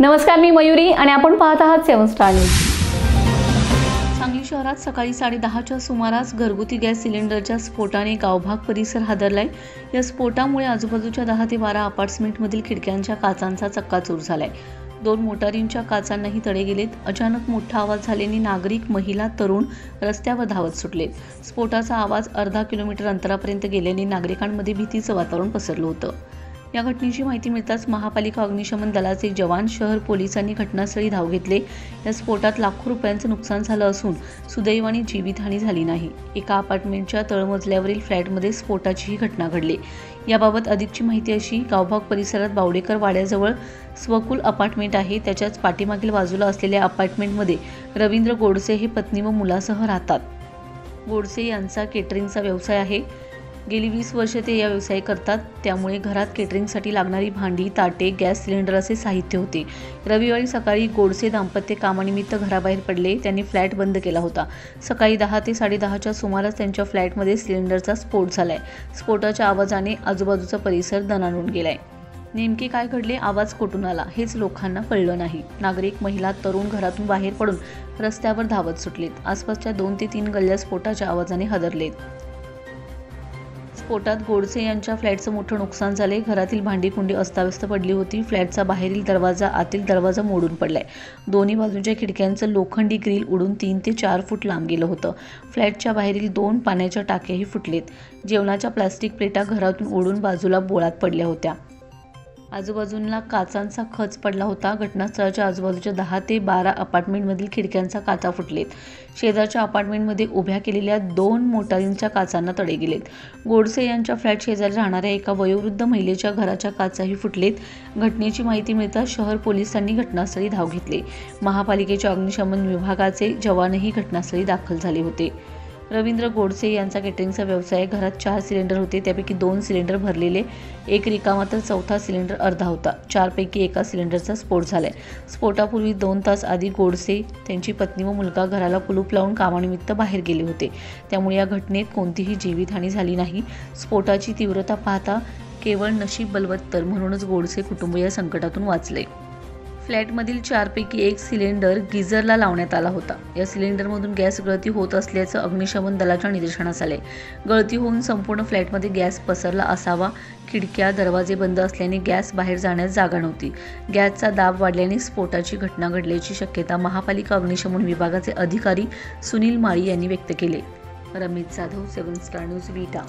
नमस्कार, मी मयुरी आणि आपण पाहत आहात 7 स्टार न्यूज। सांगली शहरात सकाळी 10:30च्या सुमारास घरगुती गॅस सिलेंडरच्या स्फोटाने गावभाग परिसर हादरलाय। या स्फोटामुळे आजूबाजूच्या 10 ते 12 अपार्टमेंटमधील खिडक्यांच्या काचांचा चक्काचूर झालाय। 2 मोटारींच्या काचांनाही तडे गेलेत। अचानक मोठा आवाज झाल्याने नागरिक, महिला, तरुण रस्त्यावर धावत सुटले। स्फोटाचा आवाज अर्धा किलोमीटर अंतरापर्यंत गेल्याने नागरिकांमध्ये भीतीचं वातावरण पसरलं होतं। या घटनेची माहिती मिळताच महापालिका अग्निशमन दलाचे जवान, शहर पोलिसांनी घटनास्थळी धाव घेतले। या स्फोटात लाखो रुपयांचं नुकसान झालं असून सुदैवाने जीवितहानी झाली नाही। एका अपार्टमेंटच्या तळमजल्यावरील फ्लॅटमध्ये स्फोटाची ही घटना घडली। याबाबत अधिकची माहिती अशी, गावभाग परिसरात बावडेकर वाड्याजवळ स्वकुल अपार्टमेंट आहे। त्याच्याच पाठीमागील बाजूला असलेल्या अपार्टमेंटमध्ये रवींद्र गोडसे हे पत्नी व मुलासह राहतात। गोडसे यांचा केटरिंगचा व्यवसाय आहे। गेली 20 वर्षे ते या व्यवसाय करतात। त्यामुळे घरात केटरिंगसाठी लागणारी भांडी, ताटे, गॅस सिलेंडर असे साहित्य होते। रविवारी सकाळी गोडसे दाम्पत्य कामानिमित्त घराबाहेर पडले। त्यांनी फ्लॅट बंद केला होता। सकाळी 10 ते 10:30च्या सुमारास त्यांच्या फ्लॅटमध्ये सिलेंडरचा स्फोट झालाय। स्फोटाच्या आवाजाने आजूबाजूचा परिसर दणाणून गेलाय। नेमके काय घडले, आवाज कुठून आला हेच लोकांना कळलं नाही। नागरिक, महिला, तरुण घरातून बाहेर पडून रस्त्यावर धावत सुटलेत। आसपासच्या 2 ते 3 गल्ल्या स्फोटाच्या आवाजाने हादरलेत। स्फोटात गोडसे यांच्या फ्लॅटचं मोठं नुकसान झाले। घरातील भांडी-कुंडी अस्ताव्यस्त पडली होती। फ्लॅटचा बाहेरील दरवाजा, आतील दरवाजा मोडून पडलाय। दोन्ही बाजूंच्या खिडक्यांचं लोखंडी ग्रिल उडून 3 ते 4 फूट लांब गेलं होतं। फ्लॅटच्या बाहेरील 2 पाण्याच्या टाक्याही फुटलेत। जेवणाच्या प्लास्टिक प्लेटा घरातून उडून बाजूला बोळात पडल्या होत्या। आजूबाजूला काचांचा खच पडला होता। घटनास्थळाच्या आजूबाजूच्या 10 ते 12 अपार्टमेंटमधील खिडक्यांचा काचा फुटलेत। शेजारच्या अपार्टमेंटमध्ये उभ्या केलेल्या 2 मोटारींच्या काचांना तडे गेलेत। गोडसे यांच्या फ्लॅट शेजारी राहणाऱ्या एका वयोवृद्ध महिलेच्या घराच्या काचाही फुटलेत। घटनेची माहिती मिळताच शहर पोलिसांनी घटनास्थळी धाव घेतली। महापालिकेच्या अग्निशमन विभागाचे जवानही घटनास्थळी दाखल झाले होते। रवींद्र गोडसे यांचा केटरिंगचा व्यवसाय। घरात 4 सिलेंडर होते, त्यापैकी 2 सिलेंडर भरलेले, एक रिकामा तर चौथा सिलेंडर अर्धा होता। 4 पैकी एका सिलेंडरचा स्फोट झालाय। स्फोटापूर्वी 2 तास आधी गोडसे, त्यांची पत्नी व मुलगा घराला कुलूप लावून कामानिमित्त बाहेर गेले होते। त्यामुळे या घटनेत कोणतीही जीवितहानी झाली नाही। स्फोटाची तीव्रता पाहता केवळ नशीब बलवत्तर म्हणूनच गोडसे कुटुंब या संकटातून वाचले। फ्लॅटमधील 4 पैकी 1 सिलेंडर गिझरला लावण्यात आला होता। या सिलेंडरमधून गॅस गळती होत असल्याचं अग्निशमन दलाच्या निदर्शनास आले। गळती होऊन संपूर्ण फ्लॅटमध्ये गॅस पसरला असावा। खिडक्या, दरवाजे बंद असल्याने गॅस बाहेर जाण्यास जागा नव्हती। गॅसचा दाब वाढल्याने स्फोटाची घटना घडल्याची शक्यता महापालिका अग्निशमन विभागाचे अधिकारी सुनील माळी यांनी व्यक्त केली। रमेश जाधव, 7 स्टार न्यूज, विटा।